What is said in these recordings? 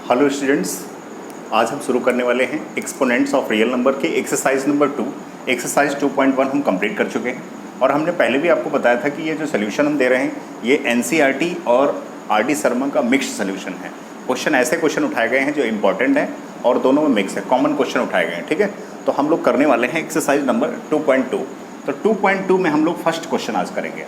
Hello students, आज हम शुरू करने वाले हैं एक्सपोनेंट्स ऑफ रियल नंबर के एक्सरसाइज नंबर 2। एक्सरसाइज 2.1 हम कंप्लीट कर चुके हैं और हमने पहले भी आपको बताया था कि ये जो सोल्यूशन हम दे रहे हैं ये एनसीईआरटी और आरडी शर्मा का मिक्स्ड सोल्यूशन है। क्वेश्चन ऐसे क्वेश्चन उठाए गए हैं जो इंपॉर्टेंट है और दोनों में मिक्स है, कॉमन क्वेश्चन उठाए गए हैं। ठीक है, तो हम लोग करने वाले हैं एक्सरसाइज नंबर 2.2। तो 2.2 में हम लोग फर्स्ट क्वेश्चन आज करेंगे।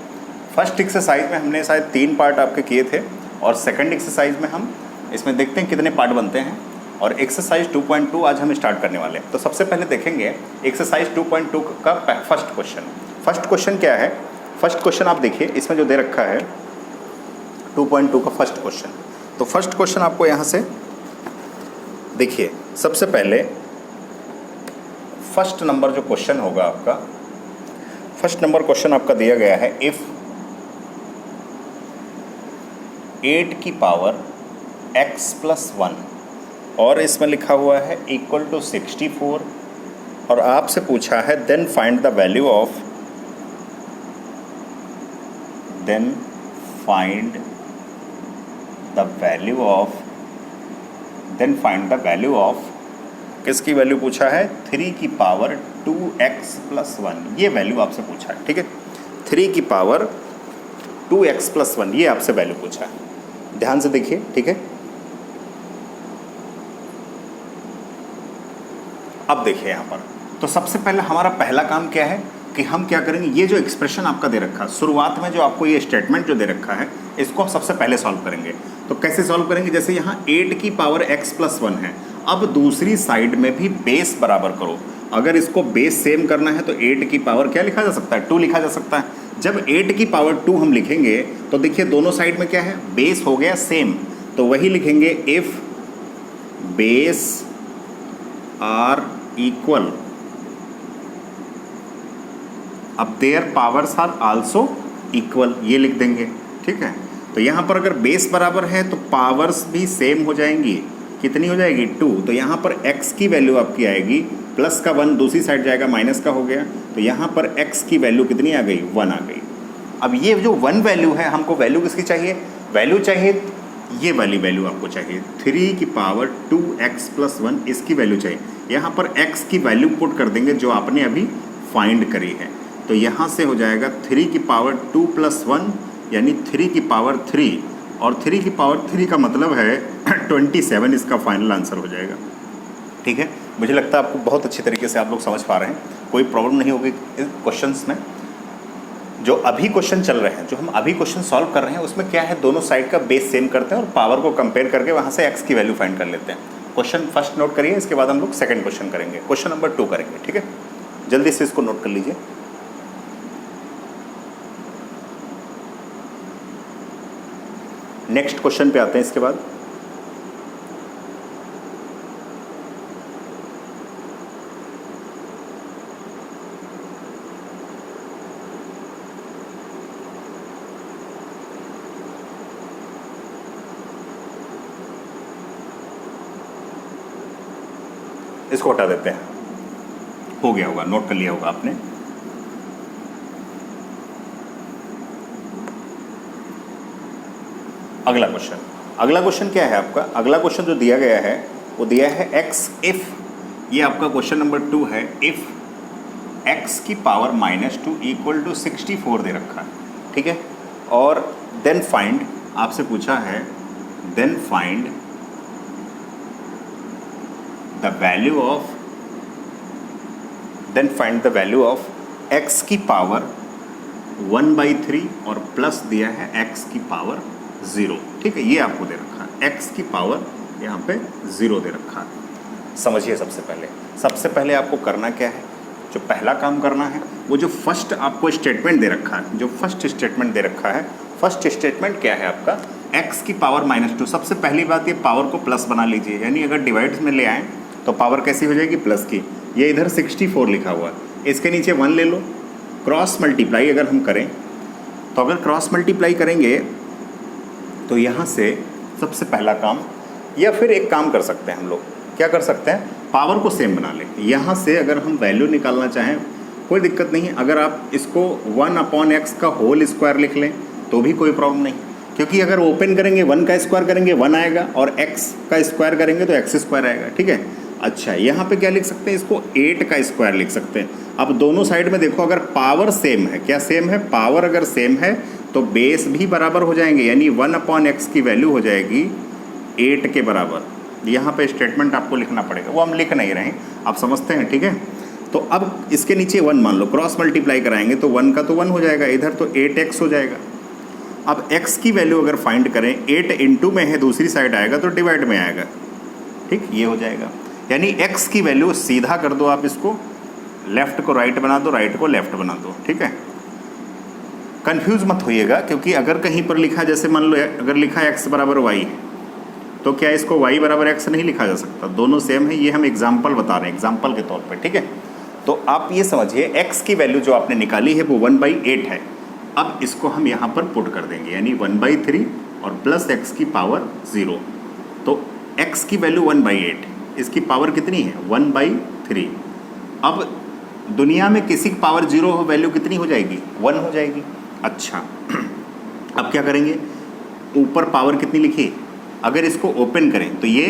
फर्स्ट एक्सरसाइज में हमने शायद 3 पार्ट आपके किए थे और सेकंड एक्सरसाइज में हम इसमें देखते हैं कितने पार्ट बनते हैं और एक्सरसाइज 2.2 आज हम स्टार्ट करने वाले हैं। तो सबसे पहले देखेंगे एक्सरसाइज 2.2 का फर्स्ट क्वेश्चन। फर्स्ट क्वेश्चन क्या है? फर्स्ट क्वेश्चन आप देखिए, इसमें जो दे रखा है 2.2 का फर्स्ट क्वेश्चन। तो फर्स्ट क्वेश्चन आपको यहाँ से देखिए, सबसे पहले फर्स्ट नंबर जो क्वेश्चन होगा आपका, फर्स्ट नंबर क्वेश्चन आपका दिया गया है इफ़ 8 की पावर x + 1 और इसमें लिखा हुआ है इक्वल टू 64 और आपसे पूछा है then find the value of, then find the value of किसकी वैल्यू पूछा है? 3 की पावर 2x + 1, ये वैल्यू आपसे पूछा है। ठीक है, 3 की पावर 2x + 1 ये आपसे वैल्यू पूछा है। ध्यान से देखिए, ठीक है। अब देखिए यहाँ पर, तो सबसे पहले हमारा पहला काम क्या है कि हम क्या करेंगे, ये जो एक्सप्रेशन आपका दे रखा है शुरुआत में, जो आपको ये स्टेटमेंट जो दे रखा है, इसको हम सबसे पहले सॉल्व करेंगे। तो कैसे सॉल्व करेंगे? जैसे यहाँ 8 की पावर x + 1 है, अब दूसरी साइड में भी बेस बराबर करो। अगर इसको बेस सेम करना है तो 8 की पावर क्या लिखा जा सकता है? 2 लिखा जा सकता है। जब 8 की पावर 2 हम लिखेंगे तो देखिए दोनों साइड में क्या है? बेस हो गया सेम, तो वही लिखेंगे इफ़ बेस आर इक्वल, अब their powers are also equal, ये लिख देंगे। ठीक है, तो यहाँ पर अगर बेस बराबर है तो पावर्स भी सेम हो जाएंगी। कितनी हो जाएगी? 2। तो यहाँ पर x की वैल्यू आपकी आएगी प्लस का 1, दूसरी साइड जाएगा माइनस का हो गया, तो यहाँ पर x की वैल्यू कितनी आ गई? 1 आ गई। अब ये जो 1 वैल्यू है, हमको वैल्यू किसकी चाहिए? वैल्यू चाहिए ये वाली वैल्यू आपको चाहिए, 3 की पावर 2x + 1, इसकी वैल्यू चाहिए। यहाँ पर x की वैल्यू पुट कर देंगे जो आपने अभी फाइंड करी है। तो यहाँ से हो जाएगा 3 की पावर 2 + 1 यानी 3 की पावर 3, और 3 की पावर 3 का मतलब है 27, इसका फाइनल आंसर हो जाएगा। ठीक है, मुझे लगता है आपको बहुत अच्छी तरीके से आप लोग समझ पा रहे हैं, कोई प्रॉब्लम नहीं होगी इस क्वेश्चंस में। जो अभी क्वेश्चन चल रहे हैं, जो हम अभी क्वेश्चन सॉल्व कर रहे हैं, उसमें क्या है, दोनों साइड का बेस सेम करते हैं और पावर को कंपेयर करके वहाँ से x की वैल्यू फाइंड कर लेते हैं। क्वेश्चन फर्स्ट नोट करिए, इसके बाद हम लोग सेकंड क्वेश्चन करेंगे, क्वेश्चन नंबर 2 करेंगे। ठीक है, जल्दी से इसको नोट कर लीजिए। नेक्स्ट क्वेश्चन पे आते हैं इसके बाद। इसको हटा देते हैं, हो गया होगा, नोट कर लिया होगा आपने। अगला क्वेश्चन क्या है आपका? अगला क्वेश्चन जो दिया गया है वो दिया है x इफ, ये आपका क्वेश्चन नंबर 2 है। इफ x की पावर -2 इक्वल टू 64 दे रखा है। ठीक है, और देन फाइंड, आपसे पूछा है then find the value of x की पावर 1/3 और प्लस दिया है x की पावर 0। ठीक है, ये आपको दे रखा है, x की पावर यहाँ पे 0 दे रखा है। समझिए, सबसे पहले आपको करना क्या है, जो पहला काम करना है वो जो फर्स्ट आपको स्टेटमेंट दे रखा है, जो फर्स्ट स्टेटमेंट दे रखा है, फर्स्ट स्टेटमेंट क्या है आपका? x की पावर -2। सबसे पहली बात, ये पावर को प्लस बना लीजिए, यानी अगर डिवाइड्स में ले आएँ तो पावर कैसी हो जाएगी? प्लस की। ये इधर 64 लिखा हुआ है, इसके नीचे 1 ले लो। क्रॉस मल्टीप्लाई अगर हम करें तो अगर क्रॉस मल्टीप्लाई करेंगे तो यहाँ से सबसे पहला काम, या फिर एक काम कर सकते हैं हम लोग, क्या कर सकते हैं, पावर को सेम बना लें। यहाँ से अगर हम वैल्यू निकालना चाहें कोई दिक्कत नहीं है, अगर आप इसको 1/x का होल स्क्वायर लिख लें तो भी कोई प्रॉब्लम नहीं। क्योंकि अगर ओपन करेंगे 1 का स्क्वायर करेंगे 1 आएगा और x का स्क्वायर करेंगे तो x स्क्वायर आएगा, ठीक है। अच्छा, यहाँ पे क्या लिख सकते हैं, इसको 8 का स्क्वायर लिख सकते हैं। अब दोनों साइड में देखो, अगर पावर सेम है, क्या सेम है, पावर अगर सेम है तो बेस भी बराबर हो जाएंगे, यानी 1/x की वैल्यू हो जाएगी 8 के बराबर। यहाँ पे स्टेटमेंट आपको लिखना पड़ेगा, वो हम लिख नहीं रहे हैं, आप समझते हैं, ठीक है। तो अब इसके नीचे 1 मान लो, क्रॉस मल्टीप्लाई कराएंगे तो 1 का तो 1 हो जाएगा, इधर तो 8x हो जाएगा। अब x की वैल्यू अगर फाइंड करें, 8 इंटू में है, दूसरी साइड आएगा तो डिवाइड में आएगा, ठीक, ये हो जाएगा। यानी x की वैल्यू सीधा कर दो आप, इसको लेफ्ट को राइट बना दो, राइट को लेफ्ट बना दो, ठीक है। कंफ्यूज मत होइएगा, क्योंकि अगर कहीं पर लिखा, जैसे मान लो अगर लिखा x बराबर y, तो क्या इसको y बराबर x नहीं लिखा जा सकता, दोनों सेम है। ये हम एग्जाम्पल बता रहे हैं, एग्जाम्पल के तौर पर, ठीक है। तो आप ये समझिए x की वैल्यू जो आपने निकाली है वो 1/8 है। अब इसको हम यहाँ पर पुट कर देंगे, यानी 1/3 और प्लस x की पावर 0। तो x की वैल्यू 1/8, इसकी पावर कितनी है, 1/3। अब दुनिया में किसी की पावर 0 हो, वैल्यू कितनी हो जाएगी, 1 हो जाएगी। अच्छा, अब क्या करेंगे, ऊपर पावर कितनी लिखी, अगर इसको ओपन करें तो ये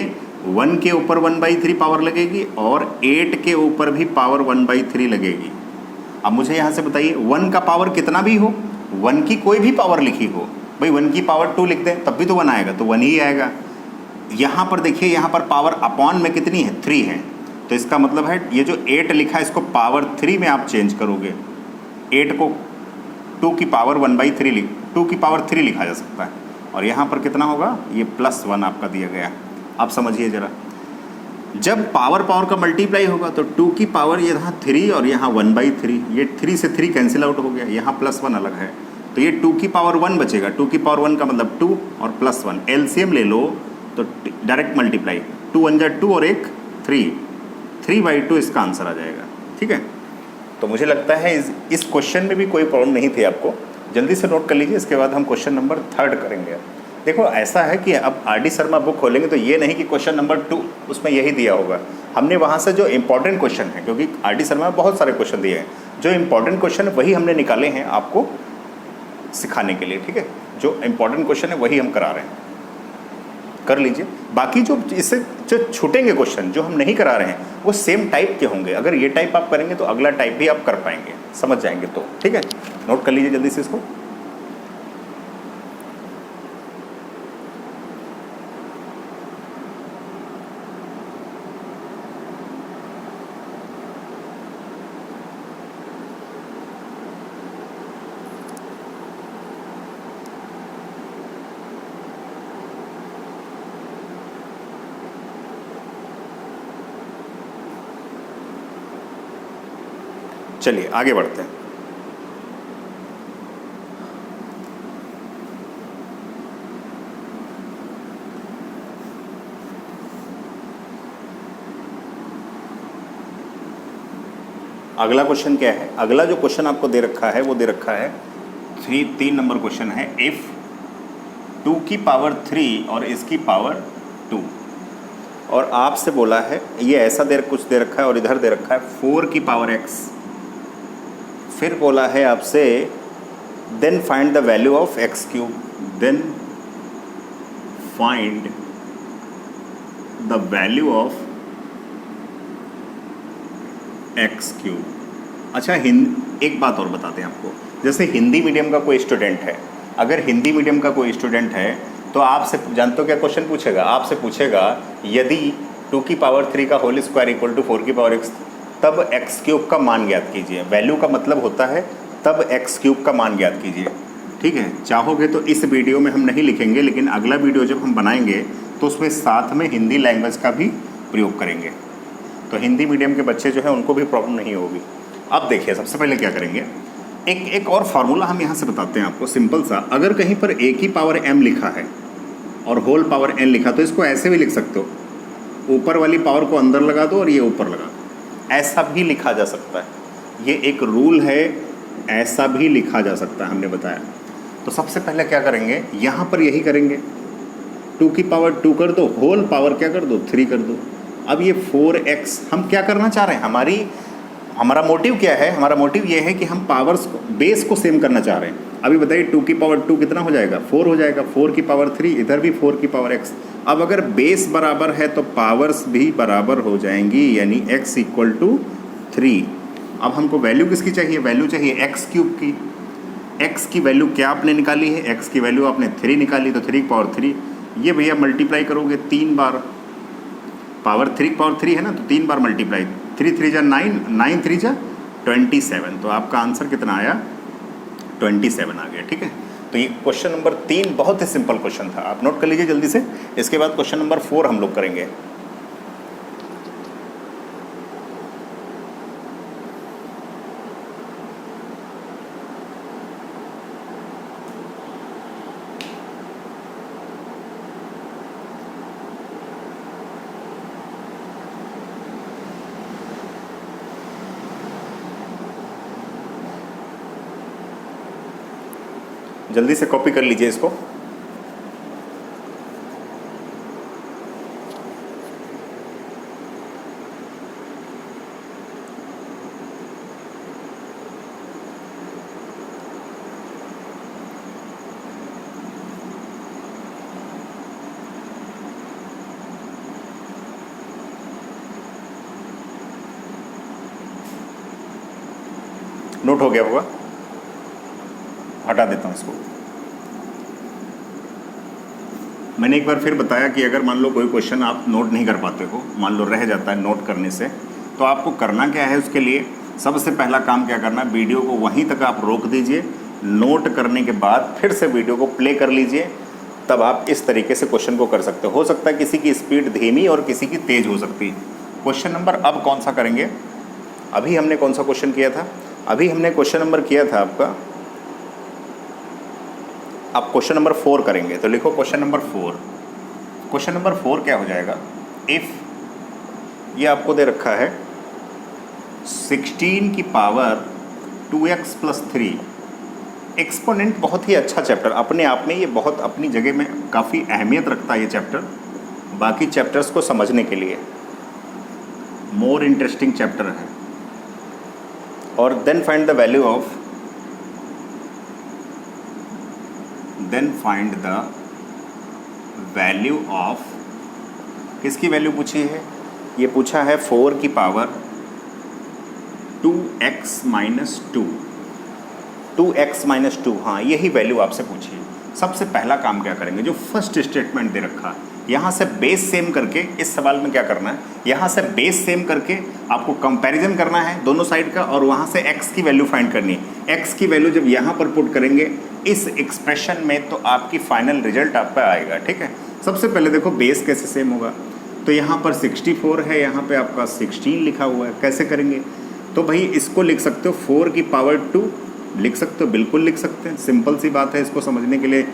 1 के ऊपर 1/3 पावर लगेगी और 8 के ऊपर भी पावर 1/3 लगेगी। अब मुझे यहाँ से बताइए, 1 का पावर कितना भी हो, 1 की कोई भी पावर लिखी हो, भाई 1 की पावर 2 लिख दें तब भी तो 1 आएगा, तो 1 ही आएगा। यहाँ पर देखिए, यहाँ पर पावर अपॉन में कितनी है, 3 है, तो इसका मतलब है ये जो 8 लिखा है इसको पावर 3 में आप चेंज करोगे, 8 को 2 की पावर 1/3 2 की पावर 3 लिखा जा सकता है। और यहाँ पर कितना होगा, ये +1 आपका दिया गया। आप समझिए ज़रा, जब पावर का मल्टीप्लाई होगा तो 2 की पावर यहाँ 3 और यहाँ 1/3, ये 3 से 3 कैंसिल आउट हो गया, यहाँ +1 अलग है, तो ये 2 की पावर 1 बचेगा। 2 की पावर 1 का मतलब 2 और +1, एलसीएम ले लो तो डायरेक्ट मल्टीप्लाई, 2 1 जा 2 और 1 3, 3/2 इसका आंसर आ जाएगा, ठीक है। तो मुझे लगता है इस क्वेश्चन में भी कोई प्रॉब्लम नहीं थी आपको, जल्दी से नोट कर लीजिए, इसके बाद हम क्वेश्चन नंबर 3 करेंगे। देखो ऐसा है कि अब आर.डी. शर्मा बुक खोलेंगे तो ये नहीं कि क्वेश्चन नंबर 2 उसमें यही दिया होगा, हमने वहाँ से जो इंपॉर्टेंट क्वेश्चन है, क्योंकि आर.डी. शर्मा बहुत सारे क्वेश्चन दिए हैं, जो इंपॉर्टेंट क्वेश्चन है वही हमने निकाले हैं आपको सिखाने के लिए, ठीक है। जो इंपॉर्टेंट क्वेश्चन है वही हम करा रहे हैं, कर लीजिए। बाकी जो इससे जो छूटेंगे क्वेश्चन जो हम नहीं करा रहे हैं वो सेम टाइप के होंगे, अगर ये टाइप आप करेंगे तो अगला टाइप भी आप कर पाएंगे, समझ जाएंगे तो, ठीक है। नोट कर लीजिए जल्दी से इसको। चलिए आगे बढ़ते हैं। अगला क्वेश्चन क्या है, अगला जो क्वेश्चन आपको दे रखा है वो दे रखा है 3 नंबर क्वेश्चन है, इफ 2 की पावर 3 और इसकी पावर 2, और आपसे बोला है ये ऐसा कुछ दे रखा है और इधर दे रखा है 4 की पावर x, फिर बोला है आपसे then find the value of x³, then find the value of x³। अच्छा, एक बात और बताते हैं आपको, जैसे हिंदी मीडियम का कोई स्टूडेंट है, अगर हिंदी मीडियम का कोई स्टूडेंट है तो आपसे जानते हो क्या क्वेश्चन पूछेगा, आपसे पूछेगा यदि 2 की पावर 3 का होल स्क्वायर इक्वल टू 4 की पावर x, तब x³ का मान ज्ञात कीजिए। वैल्यू का मतलब होता है तब x³ का मान ज्ञात कीजिए, ठीक है। चाहोगे तो इस वीडियो में हम नहीं लिखेंगे, लेकिन अगला वीडियो जब हम बनाएंगे तो उसमें साथ में हिंदी लैंग्वेज का भी प्रयोग करेंगे, तो हिंदी मीडियम के बच्चे जो है उनको भी प्रॉब्लम नहीं होगी। अब देखिए, सबसे पहले क्या करेंगे, एक और फार्मूला हम यहाँ से बताते हैं आपको, सिंपल सा। अगर कहीं पर a की पावर m लिखा है और होल पावर n लिखा, तो इसको ऐसे भी लिख सकते हो, ऊपर वाली पावर को अंदर लगा दो और ये ऊपर लगा दो, ऐसा भी लिखा जा सकता है। ये एक रूल है, ऐसा भी लिखा जा सकता है, हमने बताया। तो सबसे पहले क्या करेंगे, यहाँ पर यही करेंगे, 2 की पावर 2 कर दो, होल पावर क्या कर दो, 3 कर दो। अब ये 4x हम क्या करना चाह रहे हैं, हमारी हमारा मोटिव क्या है, हमारा मोटिव ये है कि हम पावर्स को, बेस को सेम करना चाह रहे हैं। अभी बताइए 2 की पावर 2 कितना हो जाएगा, 4 हो जाएगा, 4 की पावर 3, इधर भी 4 की पावर x। अब अगर बेस बराबर है तो पावर्स भी बराबर हो जाएंगी, यानी x इक्वल टू 3। अब हमको वैल्यू किसकी चाहिए, वैल्यू चाहिए x क्यूब की। x की वैल्यू क्या आपने निकाली है, x की वैल्यू आपने 3 निकाली, तो 3 की पावर 3, ये भैया मल्टीप्लाई करोगे 3 बार, पावर 3 की पावर 3 है ना, तो 3 बार मल्टीप्लाई, 3 3 जा 9, 9 3 जा 27, तो आपका आंसर कितना आया, 27 आ गया। ठीक है, तो ये क्वेश्चन नंबर 3 बहुत ही सिंपल क्वेश्चन था, आप नोट कर लीजिए जल्दी से। इसके बाद क्वेश्चन नंबर 4 हम लोग करेंगे। जल्दी से कॉपी कर लीजिए इसको। नोट हो गया होगा, हटा देता हूँ इसको। मैंने एक बार फिर बताया कि अगर मान लो कोई क्वेश्चन आप नोट नहीं कर पाते हो, मान लो रह जाता है नोट करने से, तो आपको करना क्या है, उसके लिए सबसे पहला काम क्या करना है, वीडियो को वहीं तक आप रोक दीजिए, नोट करने के बाद फिर से वीडियो को प्ले कर लीजिए, तब आप इस तरीके से क्वेश्चन को कर सकते हो सकता है किसी की स्पीड धीमी और किसी की तेज़ हो सकती है। क्वेश्चन नंबर अब कौन सा करेंगे, अभी हमने कौन सा क्वेश्चन किया था, अभी हमने क्वेश्चन नंबर किया था आपका, आप क्वेश्चन नंबर 4 करेंगे। तो लिखो क्वेश्चन नंबर 4। क्वेश्चन नंबर 4 क्या हो जाएगा, इफ़ ये आपको दे रखा है 16 की पावर 2x प्लस 3। एक्सपोनेंट बहुत ही अच्छा चैप्टर अपने आप में, ये बहुत अपनी जगह में काफ़ी अहमियत रखता है ये चैप्टर बाकी चैप्टर्स को समझने के लिए, मोर इंटरेस्टिंग चैप्टर है। और then find the value of, then find the value of, किसकी वैल्यू पूछी है, ये पूछा है 4 की power 2x minus 2, 2x minus 2, हाँ यही वैल्यू आपसे पूछी है। सबसे पहला काम क्या करेंगे, जो फर्स्ट स्टेटमेंट दे रखा है यहाँ से बेस सेम करके, इस सवाल में क्या करना है, यहाँ से बेस सेम करके आपको कंपैरिजन करना है दोनों साइड का, और वहाँ से x की वैल्यू फाइंड करनी है। x की वैल्यू जब यहाँ पर पुट करेंगे इस एक्सप्रेशन में, तो आपकी फाइनल रिजल्ट आपका आएगा। ठीक है, सबसे पहले देखो बेस कैसे सेम होगा, तो यहाँ पर 64 है, यहाँ पे आपका 16 लिखा हुआ है, कैसे करेंगे, तो भाई इसको लिख सकते हो 4 की पावर 2 लिख सकते हो, बिल्कुल लिख सकते हैं, सिंपल सी बात है। इसको समझने के लिए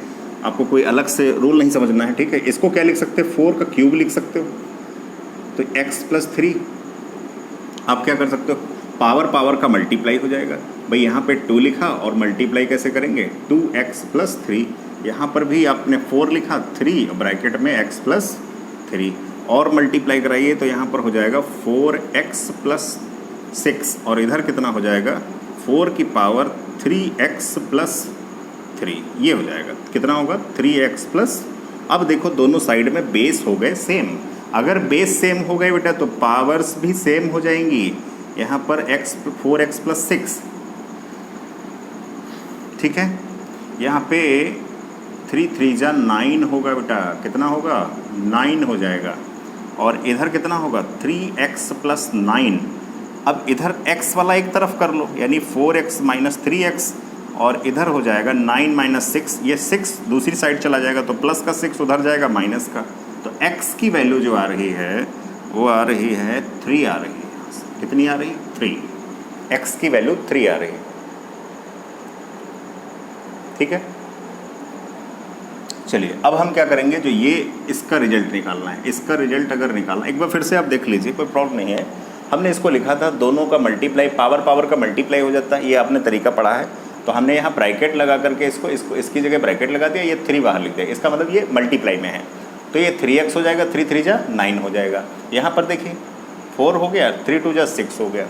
आपको कोई अलग से रूल नहीं समझना है। ठीक है, इसको क्या लिख सकते हो, 4 का क्यूब लिख सकते हो, तो x प्लस 3। आप क्या कर सकते हो, पावर पावर का मल्टीप्लाई हो जाएगा, भाई यहाँ पे 2 लिखा और मल्टीप्लाई कैसे करेंगे, 2x प्लस 3, यहाँ पर भी आपने 4 लिखा, 3 ब्रैकेट में x प्लस 3 और मल्टीप्लाई कराइए, तो यहाँ पर हो जाएगा 4x प्लस 6, और इधर कितना हो जाएगा 4 की पावर 3x प्लस 3, ये हो जाएगा, कितना होगा 3x प्लस। अब देखो दोनों साइड में बेस हो गए सेम, अगर बेस सेम हो गए बेटा तो पावर्स भी सेम हो जाएंगी। यहाँ पर x 4x प्लस 6, ठीक है, यहाँ पे 3 3 जा 9 होगा बेटा, कितना होगा 9 हो जाएगा, और इधर कितना होगा 3x प्लस 9। अब इधर x वाला एक तरफ कर लो, यानी 4x माइनस 3x, और इधर हो जाएगा 9 माइनस 6, ये 6 दूसरी साइड चला जाएगा, तो प्लस का 6 उधर जाएगा माइनस का, तो x की वैल्यू जो आ रही है वो आ रही है 3 आ रही है, कितनी आ रही है 3, x की वैल्यू 3 आ रही है। ठीक है, चलिए अब हम क्या करेंगे, जो ये इसका रिजल्ट निकालना है, इसका रिजल्ट अगर निकालना, एक बार फिर से आप देख लीजिए, कोई प्रॉब्लम नहीं है। हमने इसको लिखा था दोनों का मल्टीप्लाई, पावर पावर का मल्टीप्लाई हो जाता है, ये आपने तरीका पढ़ा है, तो हमने यहाँ ब्रैकेट लगा करके इसको इसकी जगह ब्रैकेट लगा दिया, ये 3 बाहर लिख दिया, इसका मतलब ये मल्टीप्लाई में है, तो ये 3x हो जाएगा, 3 3 जा 9 हो जाएगा। यहाँ पर देखिए 4 हो गया, 3 2 जा 6 हो गया,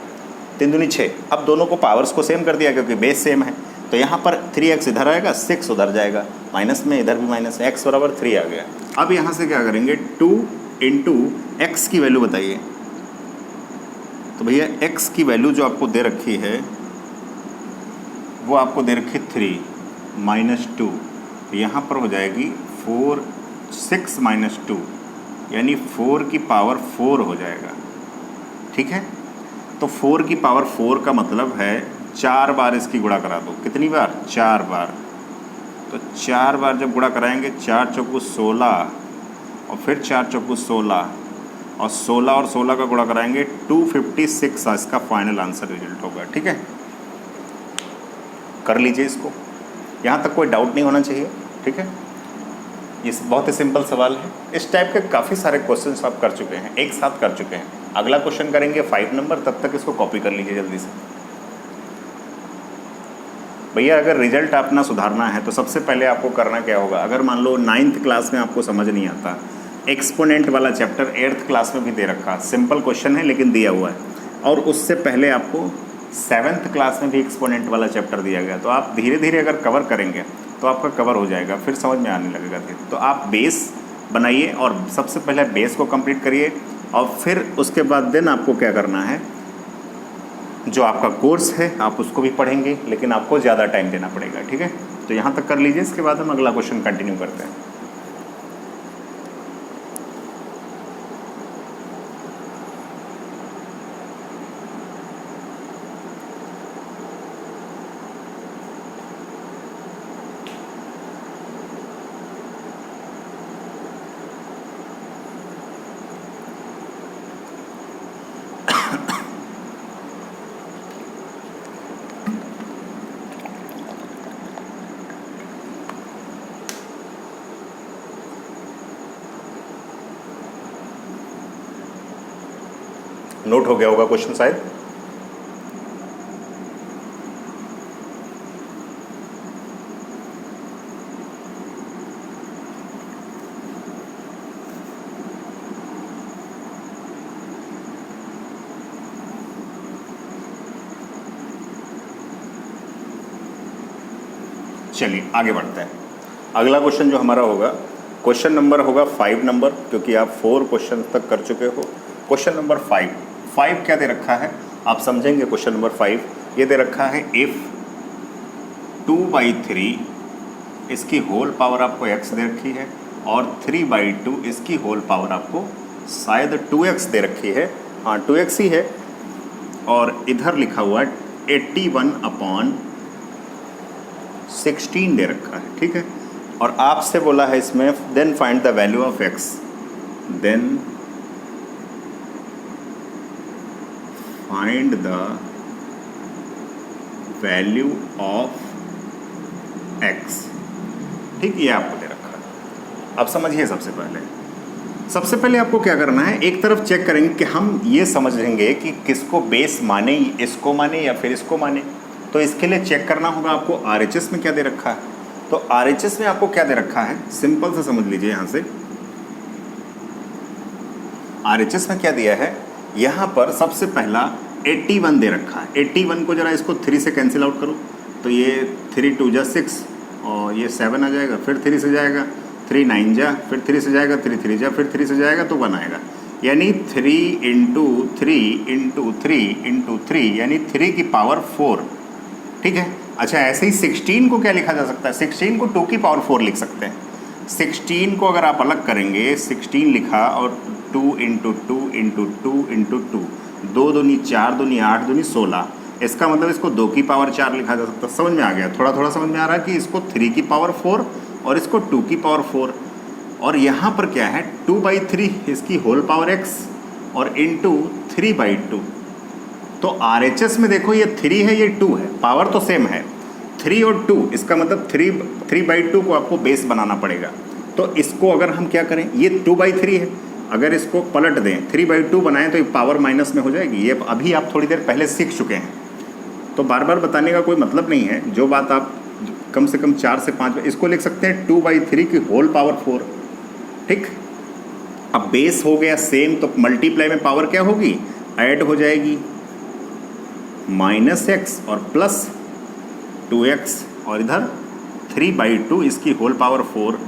3 दूनी 6। अब दोनों को पावर्स को सेम कर दिया क्योंकि बेस सेम है, तो यहाँ पर 3x इधर आएगा, 6 उधर जाएगा, माइनस में इधर भी माइनस, x बराबर 3 आ गया। अब यहाँ से क्या करेंगे, 2 इंटू एक्स की वैल्यू बताइए। तो भैया x की वैल्यू जो आपको दे रखी है वो आपको दे रखी 3 माइनस 2, तो यहाँ पर हो जाएगी 4 6 माइनस 2 यानी 4 की पावर 4 हो जाएगा। ठीक है, तो 4 की पावर 4 का मतलब है 4 बार इसकी गुणा करा दो। कितनी बार? 4 बार। तो 4 बार जब गुणा कराएंगे, 4 चौकू 16 और फिर 4 चौकू 16 और 16 और 16 का गुणा कराएंगे 256 इसका फाइनल आंसर रिजल्ट होगा। ठीक है, कर लीजिए इसको, यहाँ तक कोई डाउट नहीं होना चाहिए। ठीक है, ये बहुत ही सिंपल सवाल है। इस टाइप के काफ़ी सारे क्वेश्चंस आप कर चुके हैं, एक साथ कर चुके हैं। अगला क्वेश्चन करेंगे 5 नंबर, तब तक इसको कॉपी कर लीजिए जल्दी से। भैया अगर रिजल्ट अपना सुधारना है तो सबसे पहले आपको करना क्या होगा, अगर मान लो 9th क्लास में आपको समझ नहीं आता, एक्सपोनेंट वाला चैप्टर 8th क्लास में भी दे रखा, सिंपल क्वेश्चन है लेकिन दिया हुआ है, और उससे पहले आपको 7th क्लास में भी एक्सपोनेंट वाला चैप्टर दिया गया, तो आप धीरे धीरे अगर कवर करेंगे तो आपका कवर हो जाएगा, फिर समझ में आने लगेगा। तो आप बेस बनाइए और सबसे पहले बेस को कंप्लीट करिए, और फिर उसके बाद देन आपको क्या करना है, जो आपका कोर्स है आप उसको भी पढ़ेंगे, लेकिन आपको ज़्यादा टाइम देना पड़ेगा। ठीक है, तो यहाँ तक कर लीजिए, इसके बाद हम अगला क्वेश्चन कंटिन्यू करते हैं। नोट हो गया होगा क्वेश्चन शायद। चलिए आगे बढ़ते हैं। अगला क्वेश्चन जो हमारा होगा, क्वेश्चन नंबर होगा 5 नंबर, क्योंकि आप 4 क्वेश्चन तक कर चुके हो। क्वेश्चन नंबर 5 क्या दे रखा है आप समझेंगे। क्वेश्चन नंबर 5 ये दे रखा है, इफ़ 2/3 इसकी होल पावर आपको x दे रखी है और 3/2 इसकी होल पावर आपको शायद 2x दे रखी है, हाँ 2x ही है, और इधर लिखा हुआ है 81/16 दे रखा है। ठीक है, और आपसे बोला है इसमें then find the value of x, then find the value of x। ठीक, ये आपको दे रखा है। अब समझिए, सबसे पहले आपको क्या करना है, एक तरफ चेक करेंगे कि हम ये समझ लेंगे कि किसको बेस माने, इसको माने या फिर इसको माने। तो इसके लिए चेक करना होगा आपको RHS में क्या दे रखा है। तो RHS में आपको क्या दे रखा है, सिंपल से समझ लीजिए। यहाँ से RHS में क्या दिया है, यहाँ पर सबसे पहला 81 दे रखा है। 81 को जरा इसको 3 से कैंसिल आउट करो, तो ये 3 2 जा 6 और ये 7 आ जाएगा, फिर 3 से जाएगा, 3 9 जा, फिर 3 से जाएगा, 3 3 जा, फिर 3 से जाएगा तो 1 आएगा, यानी 3 इंटू 3 इंटू 3 इंटू 3 यानी 3 की पावर 4। ठीक है, अच्छा ऐसे ही 16 को क्या लिखा जा सकता है, 16 को 2 की पावर 4 लिख सकते हैं। 16 को अगर आप अलग करेंगे, 16 लिखा और 2 इंटू 2 इंटू 2 इंटू 2, 2 दूनी 4 दूनी 8 दूनी 16, इसका मतलब इसको 2 की पावर 4 लिखा जा सकता है। समझ में आ गया, थोड़ा थोड़ा समझ में आ रहा है कि इसको 3 की पावर 4 और इसको 2 की पावर 4, और यहाँ पर क्या है 2/3 इसकी होल पावर x और इंटू 3/2। तो RHS में देखो ये 3 है, ये 2 है, पावर तो सेम है, 3 और 2, इसका मतलब 3/2 को आपको बेस बनाना पड़ेगा। तो इसको अगर हम क्या करें, ये 2/3 है, अगर इसको पलट दें 3/2 बनाएं तो ये पावर माइनस में हो जाएगी। ये अभी आप थोड़ी देर पहले सीख चुके हैं, तो बार बार बताने का कोई मतलब नहीं है। जो बात आप कम से कम 4 से 5 इसको लिख सकते हैं 2/3 की होल पावर 4। ठीक, अब बेस हो गया सेम, तो मल्टीप्लाई में पावर क्या होगी, ऐड हो जाएगी। -x और प्लस 2x और इधर 3/2 इसकी होल पावर 4।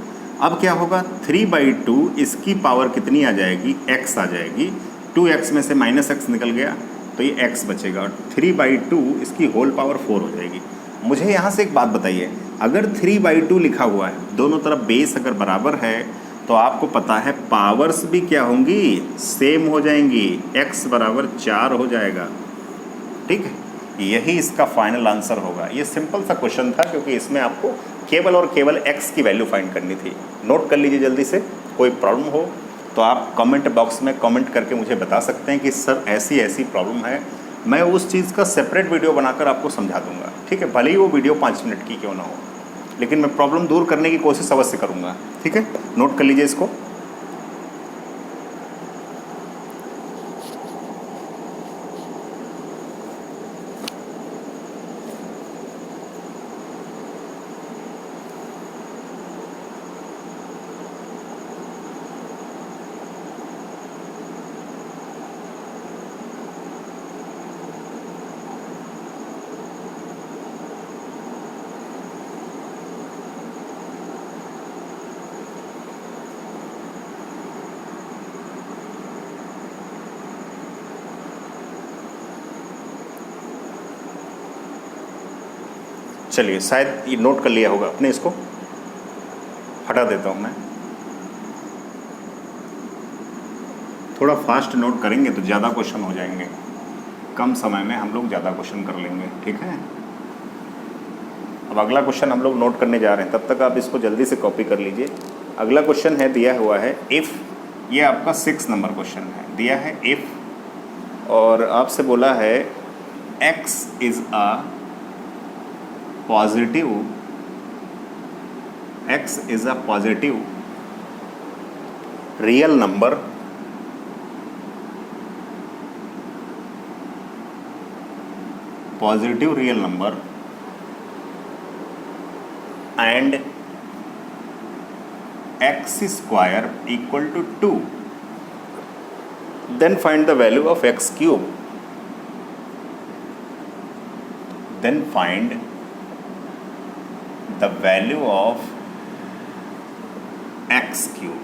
अब क्या होगा, 3/2 इसकी पावर कितनी आ जाएगी, x आ जाएगी। 2x में से -x निकल गया तो ये x बचेगा और 3/2 इसकी होल पावर 4 हो जाएगी। मुझे यहाँ से एक बात बताइए, अगर 3/2 लिखा हुआ है, दोनों तरफ बेस अगर बराबर है तो आपको पता है पावर्स भी क्या होंगी, सेम हो जाएंगी। x बराबर 4 हो जाएगा। ठीक है, यही इसका फाइनल आंसर होगा। ये सिंपल सा क्वेश्चन था क्योंकि इसमें आपको केवल और केवल x की वैल्यू फाइंड करनी थी। नोट कर लीजिए जल्दी से। कोई प्रॉब्लम हो तो आप कमेंट बॉक्स में कमेंट करके मुझे बता सकते हैं कि सर ऐसी ऐसी प्रॉब्लम है, मैं उस चीज़ का सेपरेट वीडियो बनाकर आपको समझा दूंगा। ठीक है, भले ही वो वीडियो 5 मिनट की क्यों ना हो, लेकिन मैं प्रॉब्लम दूर करने की कोशिश अवश्य करूँगा। ठीक है, नोट कर लीजिए इसको। चलिए, शायद ये नोट कर लिया होगा आपने, इसको हटा देता हूँ मैं। थोड़ा फास्ट नोट करेंगे तो ज़्यादा क्वेश्चन हो जाएंगे, कम समय में हम लोग ज़्यादा क्वेश्चन कर लेंगे। ठीक है, अब अगला क्वेश्चन हम लोग नोट करने जा रहे हैं, तब तक आप इसको जल्दी से कॉपी कर लीजिए। अगला क्वेश्चन है, दिया हुआ है इफ़, ये आपका 6 नंबर क्वेश्चन है। दिया है इफ़ और आपसे बोला है x is a positive, x is a positive real number and x square equal to 2, then find the value of x cube. Then find the value of x cube.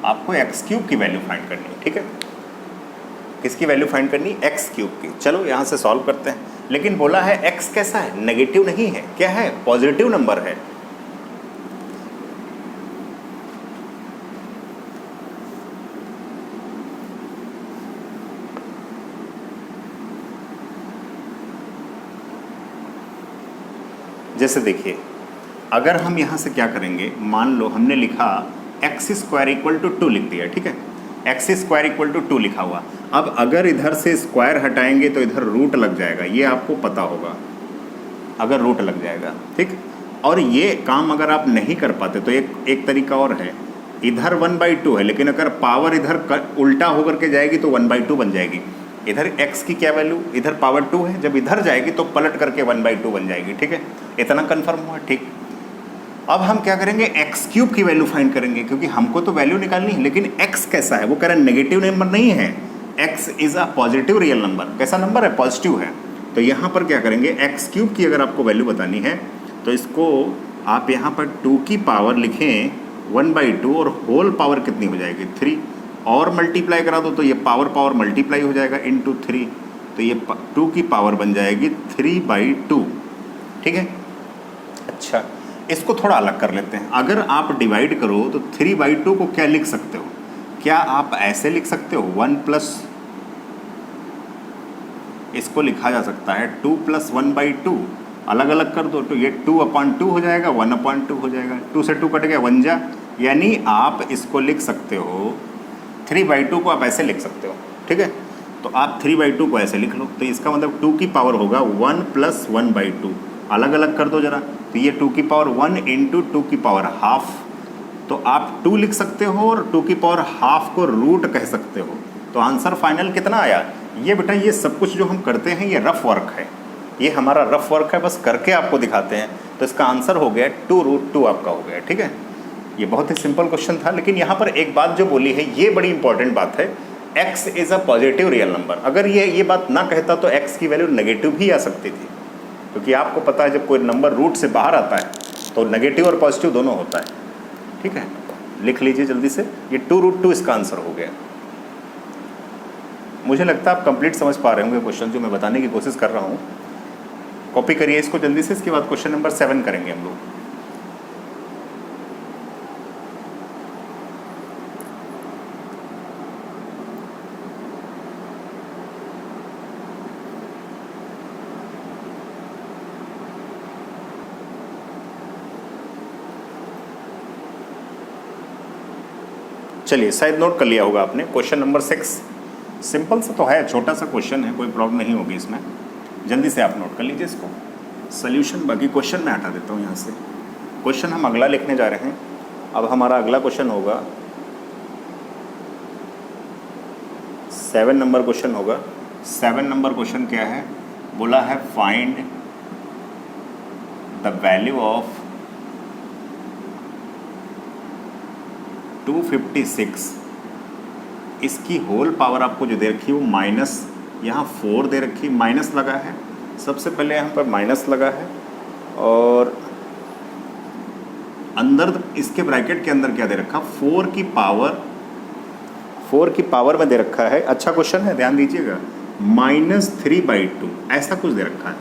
आपको x cube की value find करनी है। ठीक है, किसकी value find करनी, x cube की। चलो यहाँ से सॉल्व करते हैं। लेकिन बोला है x कैसा है, नेगेटिव नहीं है, क्या है, पॉजिटिव नंबर है। जैसे देखिए, अगर हम यहाँ से क्या करेंगे, मान लो हमने लिखा x स्क्वायर इक्वल टू 2 लिख दिया। ठीक है, x स्क्वायर इक्वल टू 2 लिखा हुआ। अब अगर इधर से स्क्वायर हटाएंगे तो इधर रूट लग जाएगा, ये आपको पता होगा, अगर रूट लग जाएगा। ठीक, और ये काम अगर आप नहीं कर पाते तो एक तरीका और है, इधर 1/2 है, लेकिन अगर पावर इधर उल्टा होकर के जाएगी तो 1/2 बन जाएगी। इधर x की क्या वैल्यू, इधर पावर 2 है, जब इधर जाएगी तो पलट करके 1/2 बन जाएगी। ठीक है, इतना कन्फर्म हुआ। ठीक, अब हम क्या करेंगे, x क्यूब की वैल्यू फाइंड करेंगे, क्योंकि हमको तो वैल्यू निकालनी है। लेकिन x कैसा है, वो कह रहा है नेगेटिव नंबर नहीं है, x is a positive real number. कैसा नंबर है, पॉजिटिव है। तो यहाँ पर क्या करेंगे, x क्यूब की अगर आपको वैल्यू बतानी है तो इसको आप यहाँ पर 2 की पावर लिखें 1/2 और होल पावर कितनी हो जाएगी, 3, और मल्टीप्लाई करा दो तो ये पावर मल्टीप्लाई हो जाएगा इंटू 3, तो ये 2 की पावर बन जाएगी 3/2। ठीक है, अच्छा इसको थोड़ा अलग कर लेते हैं। अगर आप डिवाइड करो तो 3/2 को क्या लिख सकते हो, क्या आप ऐसे लिख सकते हो 1+, इसको लिखा जा सकता है 2 + 1/2, अलग अलग कर दो तो ये 2/2 हो जाएगा, 1/2 हो जाएगा, 2 से 2 कट गया 1 जा। यानी आप इसको लिख सकते हो 3/2 को आप ऐसे लिख सकते हो। ठीक है, तो आप 3/2 को ऐसे लिख लो, तो इसका मतलब 2 की पावर होगा 1 + 1/2, अलग अलग कर दो जरा, तो ये 2 की पावर 1 × 2 की पावर ½ तो आप 2 लिख सकते हो और 2 की पावर ½ को रूट कह सकते हो। तो आंसर फाइनल कितना आया, ये बेटा ये सब कुछ जो हम करते हैं ये रफ वर्क है, ये हमारा रफ वर्क है, बस करके आपको दिखाते हैं। तो इसका आंसर हो गया 2√2 आपका हो गया। ठीक है, ये बहुत ही सिंपल क्वेश्चन था। लेकिन यहाँ पर एक बात जो बोली है ये बड़ी इंपॉर्टेंट बात है, x is a positive real number. अगर ये बात ना कहता तो x की वैल्यू नेगेटिव भी आ सकती थी, क्योंकि आपको पता है जब कोई नंबर रूट से बाहर आता है तो नेगेटिव और पॉजिटिव दोनों होता है। ठीक है, लिख लीजिए जल्दी से, ये 2√2 इसका आंसर हो गया। मुझे लगता है आप कंप्लीट समझ पा रहे होंगे क्वेश्चन जो मैं बताने की कोशिश कर रहा हूँ। कॉपी करिए इसको जल्दी से, इसके बाद क्वेश्चन नंबर 7 करेंगे हम लोग। चलिए, शायद नोट कर लिया होगा आपने। क्वेश्चन नंबर 6 सिंपल सा तो है, छोटा सा क्वेश्चन है, कोई प्रॉब्लम नहीं होगी इसमें। जल्दी से आप नोट कर लीजिए इसको। सोल्यूशन बाकी क्वेश्चन मैं हटा देता हूँ यहाँ से। क्वेश्चन हम अगला लिखने जा रहे हैं। अब हमारा अगला क्वेश्चन होगा 7 नंबर क्वेश्चन होगा। 7 नंबर क्वेश्चन क्या है? बोला है फाइंड द वैल्यू ऑफ 256। इसकी होल पावर आपको जो दे रखी है वो माइनस, यहाँ 4 दे रखी, माइनस लगा है। सबसे पहले यहाँ पर माइनस लगा है और अंदर इसके ब्रैकेट के अंदर क्या दे रखा? 4 की पावर में दे रखा है। अच्छा क्वेश्चन है, ध्यान दीजिएगा। -3/2 ऐसा कुछ दे रखा है।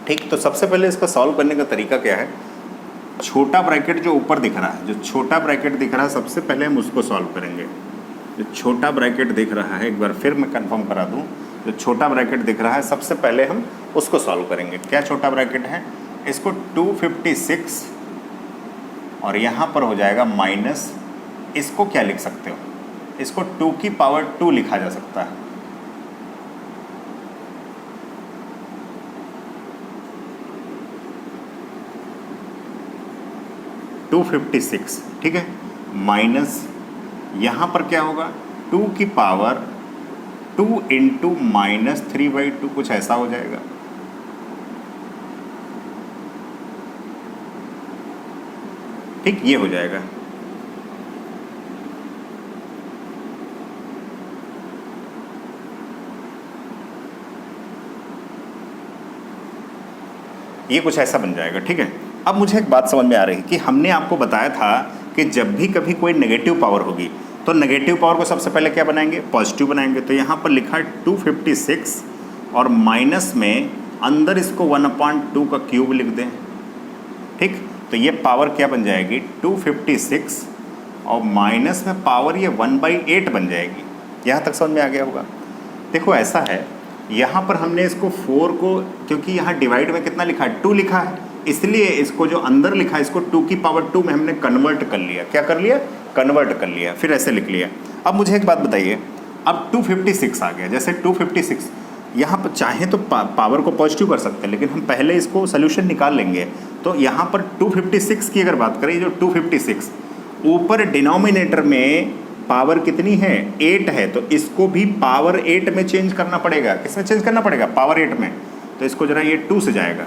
ठीक, तो सबसे पहले इसका सॉल्व करने का तरीका क्या है? छोटा ब्रैकेट जो ऊपर दिख रहा है, जो छोटा ब्रैकेट दिख रहा है, सबसे पहले हम उसको सॉल्व करेंगे। जो छोटा ब्रैकेट दिख रहा है, एक बार फिर मैं कंफर्म करा दूं, जो छोटा ब्रैकेट दिख रहा है सबसे पहले हम उसको सॉल्व करेंगे। क्या छोटा ब्रैकेट है? इसको 256 और यहाँ पर हो जाएगा माइनस, इसको क्या लिख सकते हो? इसको 2 की पावर 2 लिखा जा सकता है। (256), ठीक है, माइनस यहाँ पर क्या होगा? 2 की पावर 2 इंटू -3/2, कुछ ऐसा हो जाएगा। ठीक, ये हो जाएगा। ये कुछ ऐसा बन जाएगा। ठीक है, अब मुझे एक बात समझ में आ रही है कि हमने आपको बताया था कि जब भी कभी कोई नेगेटिव पावर होगी तो नेगेटिव पावर को सबसे पहले क्या बनाएंगे? पॉजिटिव बनाएंगे। तो यहाँ पर लिखा है 256 और माइनस में अंदर इसको 1/2 का क्यूब लिख दें। ठीक, तो ये पावर क्या बन जाएगी? 256 और माइनस में पावर ये 1/8 बन जाएगी। यहाँ तक समझ में आ गया होगा। देखो ऐसा है, यहाँ पर हमने इसको 4 को, क्योंकि यहाँ डिवाइड में कितना लिखा है? 2 लिखा है, इसलिए इसको जो अंदर लिखा है इसको 2 की पावर 2 में हमने कन्वर्ट कर लिया। क्या कर लिया? कन्वर्ट कर लिया, फिर ऐसे लिख लिया। अब मुझे एक बात बताइए, अब 256 आ गया। जैसे 256 यहाँ पर चाहें तो पावर को पॉजिटिव कर सकते हैं, लेकिन हम पहले इसको सोल्यूशन निकाल लेंगे। तो यहाँ पर 256 की अगर बात करें, जो 256 ऊपर डिनोमिनेटर में पावर कितनी है? 8 है, तो इसको भी पावर 8 में चेंज करना पड़ेगा। किसमें चेंज करना पड़ेगा? पावर 8 में। तो इसको जरा ये 2 से जाएगा,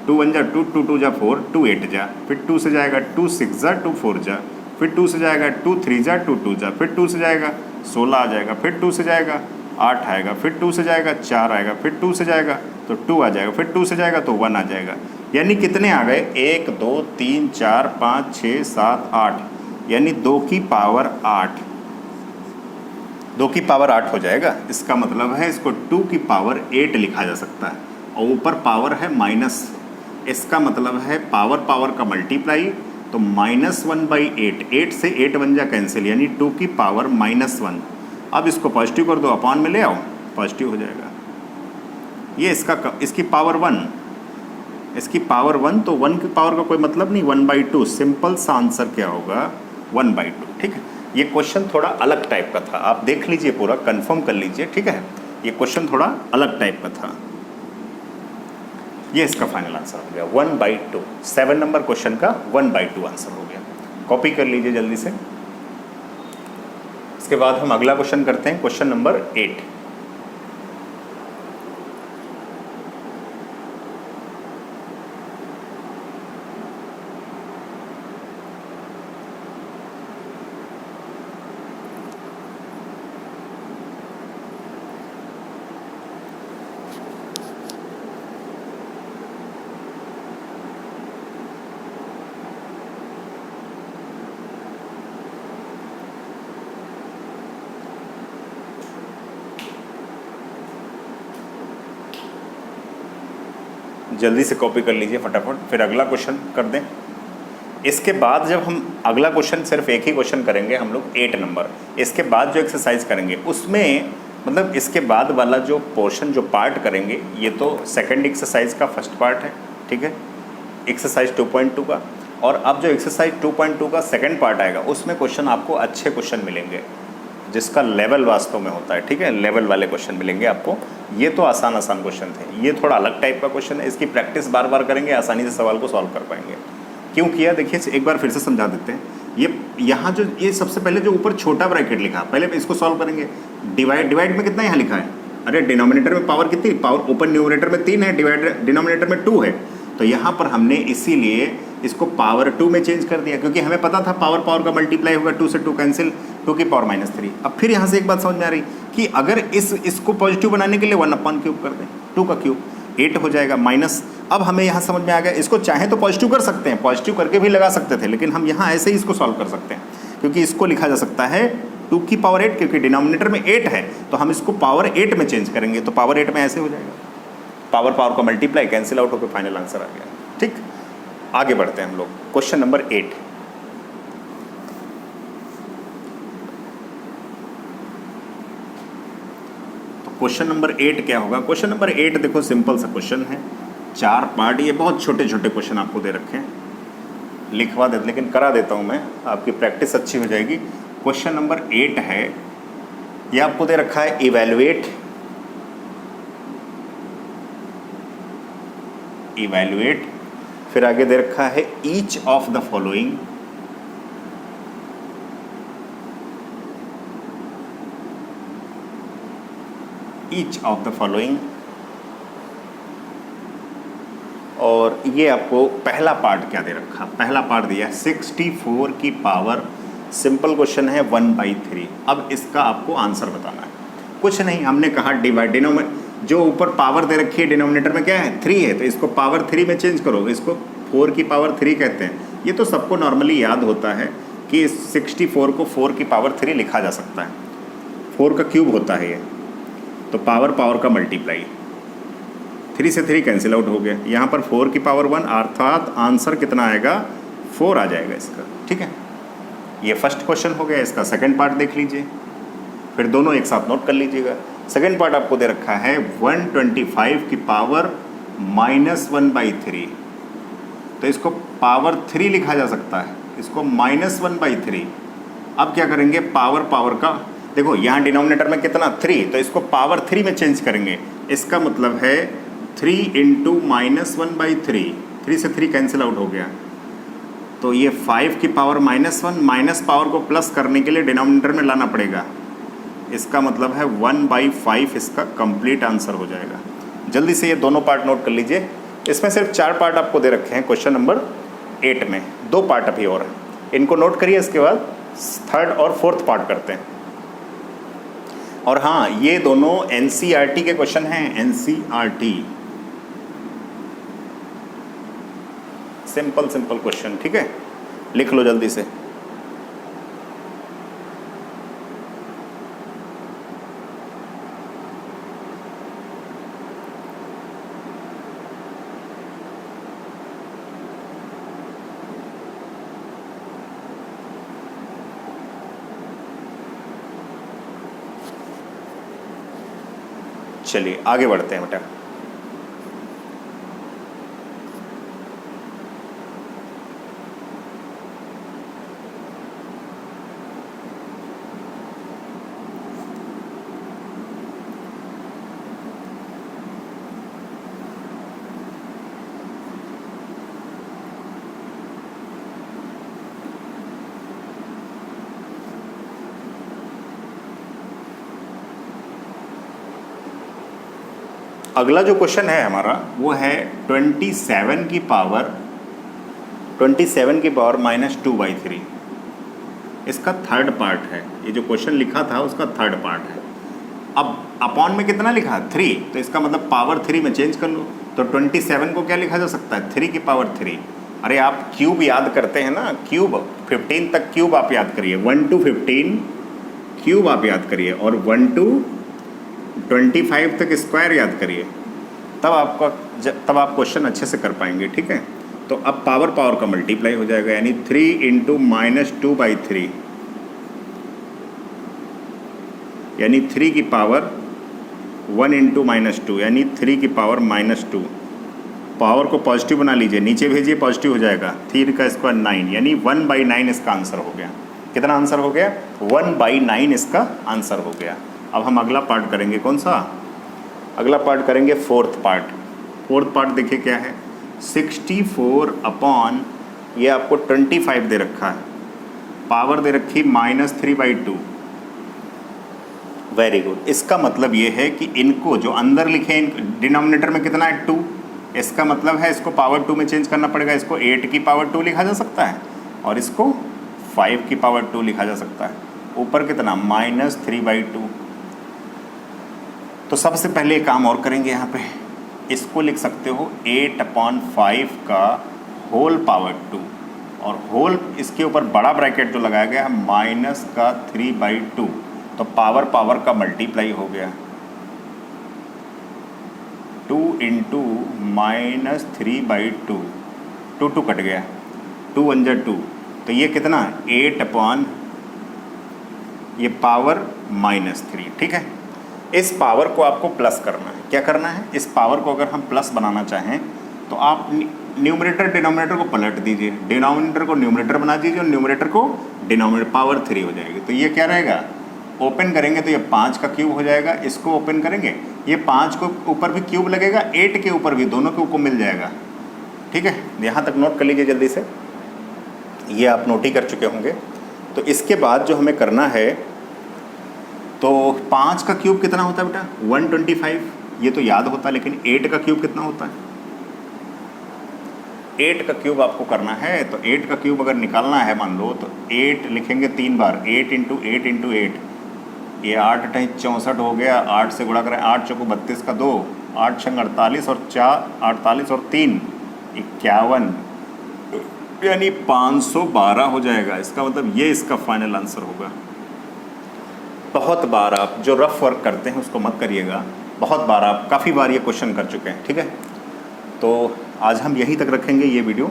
2 1 जा 2, 2 2 जा 4, 2 8 जा, फिर 2 से जाएगा 2 6 जा, 2 4 जा, फिर 2 से जाएगा 2 3 जा, 2 2 जा, फिर 2 से जाएगा 16 आ जाएगा, फिर 2 से जाएगा 8 आएगा, फिर 2 से जाएगा 4 आएगा, फिर 2 से जाएगा तो 2 आ जाएगा, फिर 2 से जाएगा तो 1 आ जाएगा। यानी कितने आ गए? 1 2 3 4 5 6 7 8, यानी 2 की पावर 8, 2 की पावर 8 हो जाएगा। इसका मतलब है इसको 2 की पावर 8 लिखा जा सकता है, और ऊपर पावर है माइनस। इसका मतलब है पावर पावर का मल्टीप्लाई, तो -1/8, 8 से 8 बन जा कैंसिल, यानी 2 की पावर -1। अब इसको पॉजिटिव कर दो, अपॉन में ले आओ, पॉजिटिव हो जाएगा। ये इसकी पावर 1, इसकी पावर 1, तो 1 की पावर का कोई मतलब नहीं, 1/2। सिंपल सा आंसर क्या होगा? 1/2। ठीक है, ये क्वेश्चन थोड़ा अलग टाइप का था, आप देख लीजिए, पूरा कंफर्म कर लीजिए। ठीक है, ये क्वेश्चन थोड़ा अलग टाइप का था। ये इसका फाइनल आंसर हो गया 1/2। 7 नंबर क्वेश्चन का 1/2 आंसर हो गया। कॉपी कर लीजिए जल्दी से। इसके बाद हम अगला क्वेश्चन करते हैं, क्वेश्चन नंबर 8। जल्दी से कॉपी कर लीजिए फटाफट, फिर अगला क्वेश्चन कर दें। इसके बाद जब हम अगला क्वेश्चन, सिर्फ एक ही क्वेश्चन करेंगे हम लोग 8 नंबर, इसके बाद जो एक्सरसाइज करेंगे उसमें मतलब इसके बाद वाला जो पोर्शन, जो पार्ट करेंगे, ये तो सेकंड एक्सरसाइज का फर्स्ट पार्ट है, ठीक है, एक्सरसाइज 2.2 का। और अब जो एक्सरसाइज 2.2 का सेकंड पार्ट आएगा उसमें क्वेश्चन आपको अच्छे क्वेश्चन मिलेंगे जिसका लेवल वास्तव में होता है, ठीक है, लेवल वाले क्वेश्चन मिलेंगे आपको। ये तो आसान आसान क्वेश्चन थे, ये थोड़ा अलग टाइप का क्वेश्चन है, इसकी प्रैक्टिस बार बार करेंगे, आसानी से सवाल को सॉल्व कर पाएंगे। क्यों किया देखिए, एक बार फिर से समझा देते हैं। ये यहाँ जो ये सबसे पहले जो ऊपर छोटा ब्रैकेट लिखा, पहले इसको सॉल्व करेंगे। डिवाइड में कितना यहाँ लिखा है, अरे डिनोमिनेटर में पावर कितनी, पावर ऊपर न्यूमरेटर में 3 है, डिनोमिनेटर में 2 है, तो यहाँ पर हमने इसीलिए इसको पावर 2 में चेंज कर दिया, क्योंकि हमें पता था पावर का मल्टीप्लाई होगा, 2 से 2 कैंसिल, 2 की पावर -3। अब फिर यहाँ से एक बात समझ में आ रही कि अगर इसको पॉजिटिव बनाने के लिए 1/3 कर दें, 2 का क्यूब 8 हो जाएगा माइनस। अब हमें यहाँ समझ में आ गया, इसको चाहे तो पॉजिटिव कर सकते हैं, पॉजिटिव करके भी लगा सकते थे, लेकिन हम यहाँ ऐसे ही इसको सॉल्व कर सकते हैं, क्योंकि इसको लिखा जा सकता है 2 की पावर 8, क्योंकि डिनोमिनेटर में 8 है, तो हम इसको पावर 8 में चेंज करेंगे, तो पावर 8 में ऐसे हो जाएगा, पावर का मल्टीप्लाई, कैंसिल आउट होकर फाइनल आंसर आ गया। ठीक, आगे बढ़ते हैं हम लोग, क्वेश्चन नंबर 8। तो क्वेश्चन नंबर 8 क्या होगा? क्वेश्चन नंबर 8 देखो सिंपल सा क्वेश्चन है, 4 पार्ट, ये बहुत छोटे छोटे क्वेश्चन आपको दे रखे हैं, लिखवा दे, लेकिन करा देता हूं मैं, आपकी प्रैक्टिस अच्छी हो जाएगी। क्वेश्चन नंबर 8 है, ये आपको दे रखा है इवैल्यूएट, फिर आगे दे रखा है each of the following, each of the following, और ये आपको पहला पार्ट क्या दे रखा, पहला पार्ट दिया 64 की पावर, सिंपल क्वेश्चन है 1/3। अब इसका आपको आंसर बताना है, कुछ नहीं, हमने कहा डिनोमिनेटर जो ऊपर पावर दे रखी है, डिनोमिनेटर में क्या है 3 है, तो इसको पावर 3 में चेंज करो, इसको 4 की पावर 3 कहते हैं। ये तो सबको नॉर्मली याद होता है कि 64 को 4 की पावर 3 लिखा जा सकता है, 4 का क्यूब होता है ये, तो पावर का मल्टीप्लाई, 3 से 3 कैंसिल आउट हो गया, यहाँ पर 4 की पावर 1, अर्थात आंसर कितना आएगा 4 आ जाएगा इसका। ठीक है, ये फर्स्ट क्वेश्चन हो गया। इसका सेकंड पार्ट देख लीजिए, फिर दोनों एक साथ नोट कर लीजिएगा। सेकंड पार्ट आपको दे रखा है 125 की पावर -1/3, तो इसको पावर 3 लिखा जा सकता है, इसको -1/3। अब क्या करेंगे, पावर का देखो, यहाँ डिनोमिनेटर में कितना 3, तो इसको पावर 3 में चेंज करेंगे, इसका मतलब है 3 × -1/3, 3 से 3 कैंसिल आउट हो गया, तो ये 5 की पावर -1, माइनस पावर को प्लस करने के लिए डिनोमिनेटर में लाना पड़ेगा, इसका मतलब है 1/5 इसका कंप्लीट आंसर हो जाएगा। जल्दी से ये दोनों पार्ट नोट कर लीजिए, इसमें सिर्फ 4 पार्ट आपको दे रखे हैं क्वेश्चन नंबर 8 में, 2 पार्ट अभी और हैं, इनको नोट करिए, इसके बाद थर्ड और फोर्थ पार्ट करते हैं। और हाँ, ये दोनों NCERT के क्वेश्चन हैं, NCERT, सिंपल क्वेश्चन, ठीक है, लिख लो जल्दी से। चलिए आगे बढ़ते हैं बेटा। अगला जो क्वेश्चन है हमारा वो है 27 की पावर -2/3, इसका थर्ड पार्ट है, ये जो क्वेश्चन लिखा था उसका थर्ड पार्ट है। अब अपॉन में कितना लिखा 3, तो इसका मतलब पावर 3 में चेंज कर लो, तो 27 को क्या लिखा जा सकता है 3 की पावर 3। अरे आप क्यूब याद करते हैं ना, क्यूब 15 तक क्यूब आप याद करिए, 1 to 15 क्यूब आप याद करिए, और 1 to 25 तक स्क्वायर याद करिए, तब आप क्वेश्चन अच्छे से कर पाएंगे, ठीक है। तो अब पावर पावर का मल्टीप्लाई हो जाएगा, यानी 3 इंटू -2/3, यानी 3 की पावर 1 इंटू -2, यानी 3 की पावर -2। पावर को पॉजिटिव बना लीजिए, नीचे भेजिए, पॉजिटिव हो जाएगा। 3 का स्क्वायर 9, यानी 1/9 इसका आंसर हो गया। कितना आंसर हो गया? 1/9 इसका आंसर हो गया। अब हम अगला पार्ट करेंगे, कौन सा? अगला पार्ट करेंगे फोर्थ पार्ट। फोर्थ पार्ट देखिए क्या है, 64 अपॉन, ये आपको 25 दे रखा है, पावर दे रखी -3/2। Very good. इसका मतलब ये है कि इनको जो अंदर लिखे, डिनोमिनेटर में कितना है? 2। इसका मतलब है इसको पावर 2 में चेंज करना पड़ेगा। इसको 8 की पावर 2 लिखा जा सकता है और इसको 5 की पावर 2 लिखा जा सकता है। ऊपर कितना? -3/2। तो सबसे पहले एक काम और करेंगे, यहाँ पे इसको लिख सकते हो 8/5 का होल पावर 2, और होल इसके ऊपर बड़ा ब्रैकेट जो लगाया गया है -3/2, तो पावर पावर का मल्टीप्लाई हो गया। 2 इंटू -3/2, 2 कट गया, 2 1 जा 2, तो ये कितना? 8/, ये पावर -3, ठीक है। इस पावर को आपको प्लस करना है। क्या करना है? इस पावर को अगर हम प्लस बनाना चाहें तो आप न्यूमरेटर डिनोमिनेटर को पलट दीजिए, डिनोमिनेटर को न्यूमरेटर बना दीजिए और न्यूमरेटर को डिनोमिनेटर, पावर 3 हो जाएगी। तो ये क्या रहेगा? ओपन करेंगे तो ये 5 का क्यूब हो जाएगा। इसको ओपन करेंगे, ये 5 को ऊपर भी क्यूब लगेगा, 8 के ऊपर भी, दोनों के ऊपर मिल जाएगा, ठीक है। यहाँ तक नोट कर लीजिए जल्दी से, ये आप नोट ही कर चुके होंगे। तो इसके बाद जो हमें करना है, तो 5 का क्यूब कितना होता है बेटा? 125, ये तो याद होता है, लेकिन 8 का क्यूब कितना होता है? 8 का क्यूब आपको करना है। तो 8 का क्यूब अगर निकालना है, मान लो, तो 8 लिखेंगे 3 बार, 8 इंटू 8 इंटू 8, ये 8 × 64 हो गया। 8 से गुणा करें, 8 चौको 32 का 2, 8 छंग 48 और 4 48 और 3 51, यानी 512 हो जाएगा। इसका मतलब ये इसका फाइनल आंसर होगा। बहुत बार आप जो रफ वर्क करते हैं उसको मत करिएगा, बहुत बार आप काफ़ी बार ये क्वेश्चन कर चुके हैं, ठीक है। तो आज हम यहीं तक रखेंगे ये वीडियो।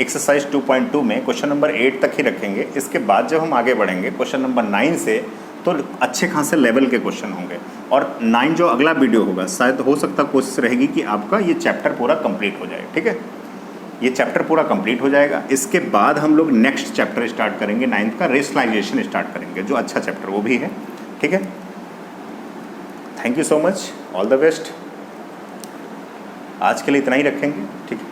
एक्सरसाइज 2.2 में क्वेश्चन नंबर 8 तक ही रखेंगे। इसके बाद जब हम आगे बढ़ेंगे क्वेश्चन नंबर 9 से, तो अच्छे खासे लेवल के क्वेश्चन होंगे। और 9 जो अगला वीडियो होगा, शायद हो सकता कोशिश रहेगी कि आपका ये चैप्टर पूरा कंप्लीट हो जाए, ठीक है। ये चैप्टर पूरा कंप्लीट हो जाएगा। इसके बाद हम लोग नेक्स्ट चैप्टर स्टार्ट करेंगे, 9th का रेशनलाइजेशन स्टार्ट करेंगे, जो अच्छा चैप्टर वो भी है, ठीक है। Thank you so much, all the best. आज के लिए इतना ही रखेंगे, ठीक है।